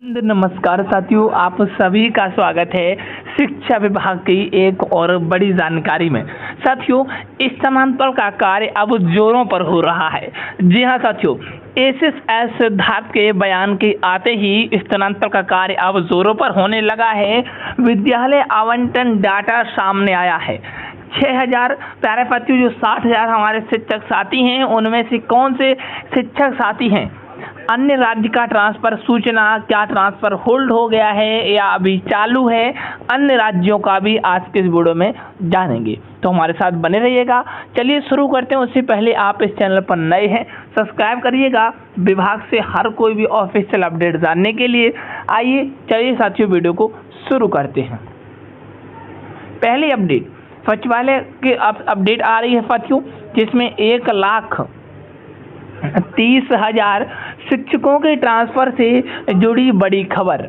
नमस्कार साथियों, आप सभी का स्वागत है शिक्षा विभाग की एक और बड़ी जानकारी में। साथियों, स्थानांतरण का कार्य अब जोरों पर हो रहा है। जी हां साथियों, एसएस सिद्धार्थ के बयान के आते ही स्थानांतरण का कार्य अब जोरों पर होने लगा है। विद्यालय आवंटन डाटा सामने आया है। 6,000 प्यारे साथियों, जो 60,000 हमारे शिक्षक साथी हैं, उनमें से कौन से शिक्षक साथी हैं अन्य राज्य का ट्रांसफर सूचना, क्या ट्रांसफर होल्ड हो गया है या अभी चालू है, अन्य राज्यों का भी आज के इस वीडियो में जानेंगे, तो हमारे साथ बने रहिएगा। चलिए शुरू करते हैं। उससे पहले आप इस चैनल पर नए हैं, सब्सक्राइब करिएगा विभाग से हर कोई भी ऑफिशियल अपडेट जानने के लिए। आइए चलिए साथियों, वीडियो को शुरू करते हैं। पहली अपडेट सचिवालय की अपडेट आ रही है साथियों, जिसमें 1,30,000 शिक्षकों के ट्रांसफर से जुड़ी बड़ी खबर।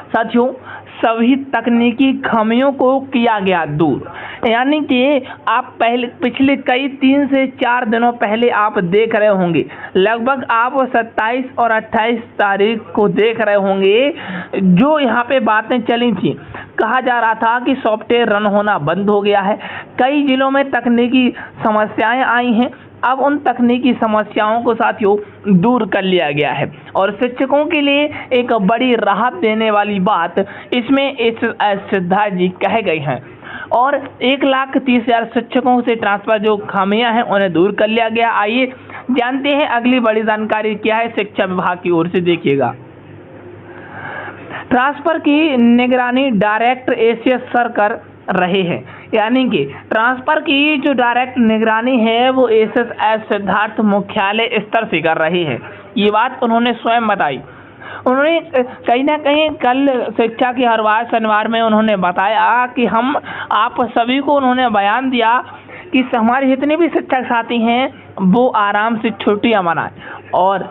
साथियों, सभी तकनीकी खामियों को किया गया दूर। यानी कि आप पिछले 3 से 4 दिनों पहले आप देख रहे होंगे, लगभग आप 27 और 28 तारीख को देख रहे होंगे, जो यहाँ पे बातें चली थी। कहा जा रहा था कि सॉफ्टवेयर रन होना बंद हो गया है, कई जिलों में तकनीकी समस्याएं आई हैं। अब उन तकनीकी समस्याओं को साथियों दूर कर लिया गया है और शिक्षकों के लिए एक बड़ी राहत देने वाली बात इसमें एसएस सिद्धार्थ जी कह गए हैं। और 1,30,000 शिक्षकों से ट्रांसफर जो खामियां हैं उन्हें दूर कर लिया गया। आइए जानते हैं अगली बड़ी जानकारी क्या है शिक्षा विभाग की ओर से। देखिएगा, ट्रांसफर की निगरानी डायरेक्टर एसएस सर कर रहे हैं। यानी कि ट्रांसफर की जो डायरेक्ट निगरानी है वो एसएस सिद्धार्थ मुख्यालय स्तर से कर रहे हैं। ये बात उन्होंने स्वयं बताई। उन्होंने कहीं ना कहीं कल शिक्षा की हर बार शनिवार में उन्होंने बताया कि हम आप सभी को उन्होंने बयान दिया कि हमारे जितने भी शिक्षक साथी हैं वो आराम से छुट्टियां मनाएं और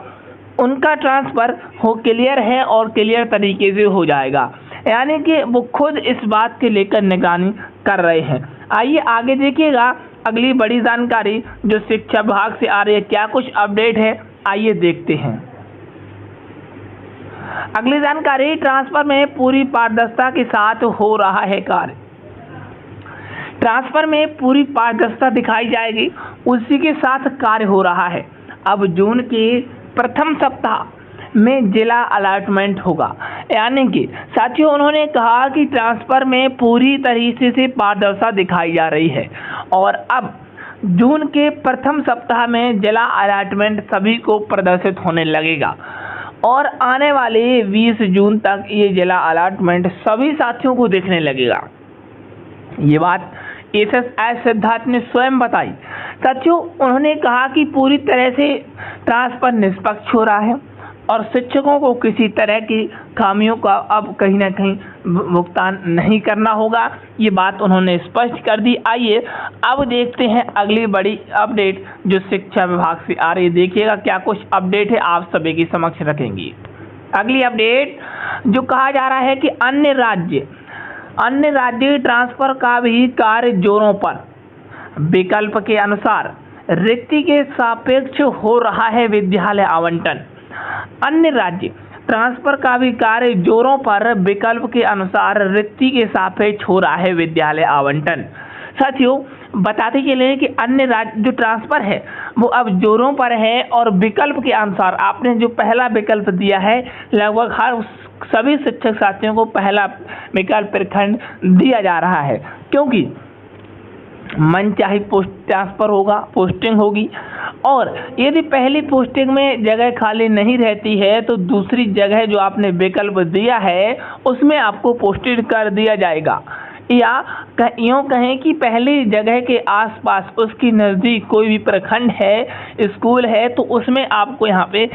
उनका ट्रांसफर हो क्लियर है और क्लियर तरीके से हो जाएगा। यानी कि वो खुद इस बात के लेकर निगरानी कर रहे हैं। आइए आगे देखिएगा अगली बड़ी जानकारी जो शिक्षा विभाग से आ रही है, क्या कुछ अपडेट है, आइए देखते हैं। अगली जानकारी, ट्रांसफर में पूरी पारदर्शिता के साथ हो रहा है कार्य। ट्रांसफर में पूरी पारदर्शिता दिखाई जाएगी, उसी के साथ कार्य हो रहा है। अब जून के प्रथम सप्ताह में जिला अलॉटमेंट होगा। यानी कि साथियों, उन्होंने कहा कि ट्रांसफर में पूरी तरीके से पारदर्शिता दिखाई जा रही है और अब जून के प्रथम सप्ताह में जिला अलॉटमेंट सभी को प्रदर्शित होने लगेगा और आने वाले 20 जून तक ये जिला अलॉटमेंट सभी साथियों को देखने लगेगा। ये बात एसएस सिद्धार्थ ने स्वयं बताई। साथियों, उन्होंने कहा कि पूरी तरह से ट्रांसफर निष्पक्ष हो रहा है और शिक्षकों को किसी तरह की खामियों का अब कहीं ना कहीं भुगतान नहीं करना होगा। ये बात उन्होंने स्पष्ट कर दी। आइए अब देखते हैं अगली बड़ी अपडेट जो शिक्षा विभाग से आ रही है। देखिएगा क्या कुछ अपडेट है, आप सभी के समक्ष रखेंगे। अगली अपडेट जो कहा जा रहा है कि अन्य राज्य ट्रांसफर का भी कार्य जोरों पर, विकल्प के अनुसार रिक्ति के सापेक्ष हो रहा है विद्यालय आवंटन। अन्य राज्य ट्रांसफर का भी कार्य जोरों पर, विकल्प के अनुसार रिक्ति के सापेक्ष हो रहा है विद्यालय आवंटन। साथियों, बताते चले कि अन्य राज्य जो ट्रांसफर है वो अब जोरों पर है और विकल्प के अनुसार आपने जो पहला विकल्प दिया है, लगभग हर सभी शिक्षक साथियों को पहला विकल्प प्रखंड दिया जा रहा है, क्योंकि मनचाही पोस्ट ट्रांसफर होगा, पोस्टिंग होगी और यदि पहली पोस्टिंग में जगह खाली नहीं रहती है तो दूसरी जगह जो आपने विकल्प दिया है उसमें आपको पोस्टेड कर दिया जाएगा। या यूँ कहें कि पहली जगह के आसपास उसकी नज़दीक कोई भी प्रखंड है, स्कूल है, तो उसमें आपको यहाँ पे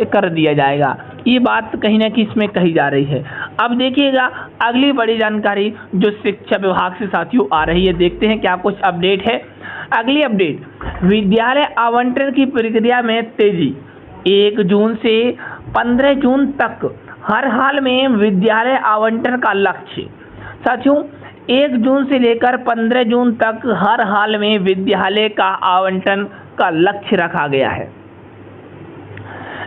कर दिया जाएगा। ये बात कहीं ना कहीं इसमें कही जा रही है। अब देखिएगा अगली बड़ी जानकारी जो शिक्षा विभाग से साथियों आ रही है, देखते हैं क्या कुछ अपडेट है। अगली अपडेट, विद्यालय आवंटन की प्रक्रिया में तेजी। 1 जून से 15 जून तक हर हाल में विद्यालय आवंटन का लक्ष्य। साथियों, 1 जून से लेकर 15 जून तक हर हाल में विद्यालय का आवंटन का लक्ष्य रखा गया है।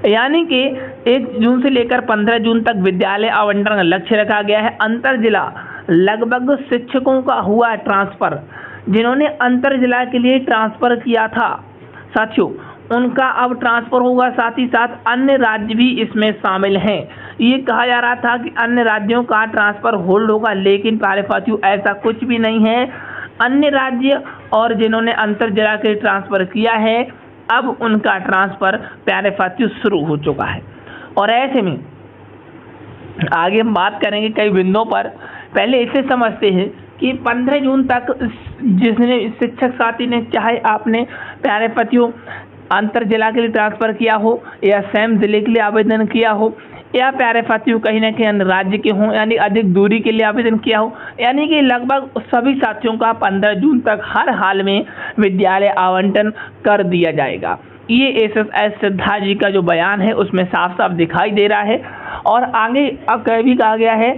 यानी कि 1 जून से लेकर 15 जून तक विद्यालय आवंटन का लक्ष्य रखा गया है। अंतर जिला लगभग शिक्षकों का हुआ ट्रांसफर, जिन्होंने अंतर जिला के लिए ट्रांसफर किया था साथियों, उनका अब ट्रांसफर होगा। साथ ही साथ अन्य राज्य भी इसमें शामिल हैं। ये कहा जा रहा था कि अन्य राज्यों का ट्रांसफर होल्ड होगा, लेकिन प्यारे साथियों ऐसा कुछ भी नहीं है। अन्य राज्य और जिन्होंने अंतर जिला के ट्रांसफर किया है, अब उनका ट्रांसफर प्यारे साथियों शुरू हो चुका है। और ऐसे में आगे हम बात करेंगे कई बिंदुओं पर। पहले इसे समझते हैं कि 15 जून तक जिसने शिक्षक साथी ने, चाहे आपने प्यारे साथियों अंतर जिला के लिए ट्रांसफर किया हो या सेम जिले के लिए आवेदन किया हो, या प्यारे साथियों कहीं ना कहीं अन्य राज्य के हों, यानी अधिक दूरी के लिए आवेदन किया हो, यानी कि लगभग सभी साथियों का 15 जून तक हर हाल में विद्यालय आवंटन कर दिया जाएगा। ये एसएसएस सिद्धा जी का जो बयान है उसमें साफ साफ दिखाई दे रहा है। और आगे अब कह भी कहा गया है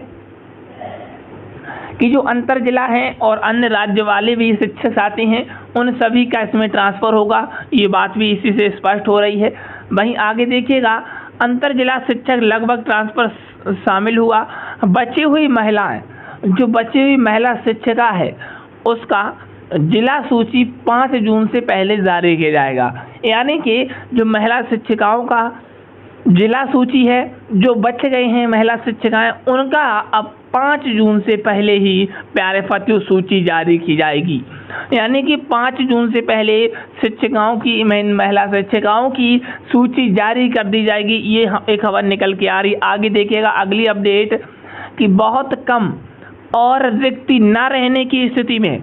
कि जो अंतर जिला हैं और अन्य राज्य वाले भी शिक्षक साथी हैं, उन सभी का इसमें ट्रांसफर होगा। ये बात भी इसी से स्पष्ट हो रही है। वहीं आगे देखिएगा, अंतर जिला शिक्षक लगभग ट्रांसफर शामिल हुआ। बची हुई महिलाएं, जो बची हुई महिला शिक्षिका है, उसका जिला सूची 5 जून से पहले जारी किया जाएगा। यानी कि जो महिला शिक्षिकाओं का जिला सूची है, जो बच गए हैं महिला शिक्षिकाएं, उनका अब 5 जून से पहले ही प्यारे साथियों सूची जारी की जाएगी। यानी कि 5 जून से पहले शिक्षिकाओं की, महिला शिक्षिकाओं की सूची जारी कर दी जाएगी। ये एक खबर निकल के आ रही। आगे देखिएगा अगली अपडेट कि बहुत कम और रिक्ति न रहने की स्थिति में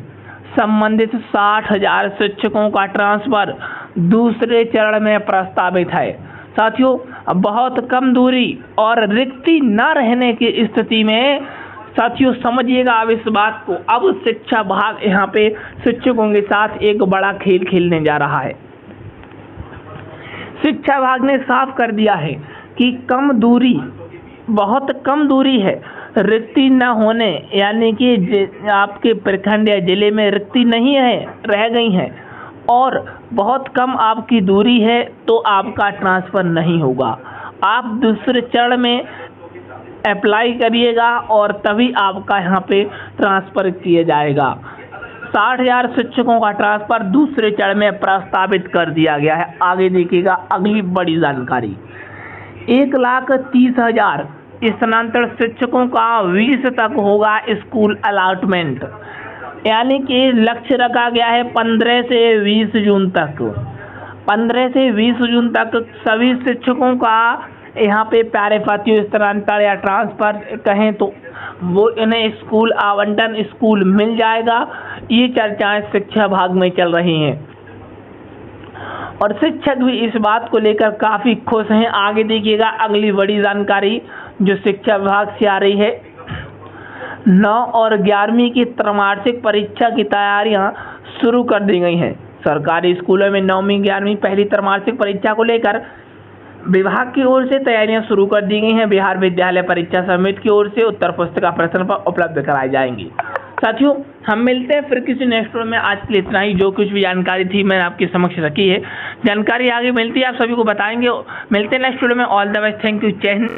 संबंधित 60,000 शिक्षकों का ट्रांसफर दूसरे चरण में प्रस्तावित है। साथियों बहुत कम दूरी और रिक्ति न रहने की स्थिति में साथियों समझिएगा अब इस बात को, अब शिक्षा विभाग यहाँ पे शिक्षकों के साथ एक बड़ा खेल खेलने जा रहा है। शिक्षा विभाग ने साफ कर दिया है कि कम दूरी, बहुत कम दूरी है, रिक्ति न होने, यानी कि आपके प्रखंड या जिले में रिक्ति नहीं है, रह गई हैं, और बहुत कम आपकी दूरी है तो आपका ट्रांसफ़र नहीं होगा। आप दूसरे चरण में अप्लाई करिएगा और तभी आपका यहाँ पे ट्रांसफ़र किया जाएगा। 60,000 शिक्षकों का ट्रांसफ़र दूसरे चरण में प्रस्तावित कर दिया गया है। आगे देखिएगा अगली बड़ी जानकारी, 1,30,000 स्थानांतरण शिक्षकों का 20 तक होगा स्कूल अलॉटमेंट। यानी कि लक्ष्य रखा गया है 15 से 20 जून तक। 15 से 20 जून तक सभी शिक्षकों का यहाँ पे प्यारे साथियों स्थानांतरण या ट्रांसफ़र कहें तो वो इन्हें स्कूल आवंटन, स्कूल मिल जाएगा। ये चर्चाएं शिक्षा विभाग में चल रही हैं और शिक्षक भी इस बात को लेकर काफ़ी खुश हैं। आगे देखिएगा अगली बड़ी जानकारी जो शिक्षा विभाग से आ रही है, 9 और 11वीं की त्रैमासिक परीक्षा की तैयारियां शुरू कर दी गई हैं। सरकारी स्कूलों में 9वीं 11वीं पहली त्रैमासिक परीक्षा को लेकर विभाग की ओर से तैयारियां शुरू कर दी गई हैं। बिहार विद्यालय परीक्षा समिति की ओर से उत्तर पुस्तिका प्रश्न पत्र उपलब्ध कराई जाएंगी। साथियों हम मिलते हैं फिर किसी नेक्स्ट वीडियो में। आज के लिए इतना ही। जो कुछ भी जानकारी थी मैंने आपके समक्ष रखी है, जानकारी आगे मिलती है आप सभी को बताएंगे। मिलते हैं नेक्स्ट वीडियो में। All the best, thank you, जय हिंद।